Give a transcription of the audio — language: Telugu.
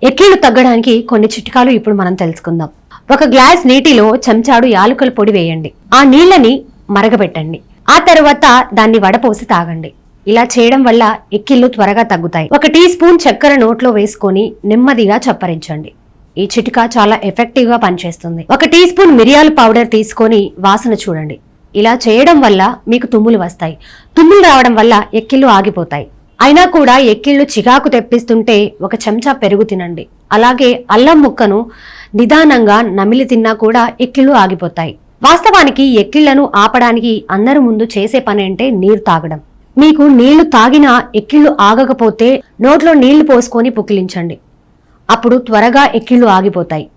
ఎక్కిళ్లు తగ్గడానికి కొన్ని చిట్కాలు ఇప్పుడు మనం తెలుసుకుందాం. ఒక గ్లాస్ నీటిలో చెంచాడు యాలకుల పొడి వేయండి. ఆ నీళ్ళని మరగబెట్టండి. ఆ తర్వాత దాన్ని వడపోసి తాగండి. ఇలా చేయడం వల్ల ఎక్కిళ్లు త్వరగా తగ్గుతాయి. 1 టీ స్పూన్ చక్కెర నోట్లో వేసుకొని నెమ్మదిగా చప్పరించండి. ఈ చిట్కా చాలా ఎఫెక్టివ్ గా పనిచేస్తుంది. 1 టీ స్పూన్ మిరియాల పౌడర్ తీసుకొని వాసన చూడండి. ఇలా చేయడం వల్ల మీకు తుమ్ములు వస్తాయి. తుమ్ములు రావడం వల్ల ఎక్కిళ్లు ఆగిపోతాయి. అయినా కూడా ఎక్కిళ్లు చికాకు తెప్పిస్తుంటే 1 చెంచా పెరుగు తినండి. అలాగే అల్లం ముక్కను నిదానంగా నమిలి తిన్నా కూడా ఎక్కిళ్లు ఆగిపోతాయి. వాస్తవానికి ఎక్కిళ్లను ఆపడానికి అందరి ముందు చేసే పని అంటే నీరు తాగడం. మీకు నీళ్లు తాగినా ఎక్కిళ్లు ఆగకపోతే నోట్లో నీళ్లు పోసుకొని పుక్కిలించండి. అప్పుడు త్వరగా ఎక్కిళ్లు ఆగిపోతాయి.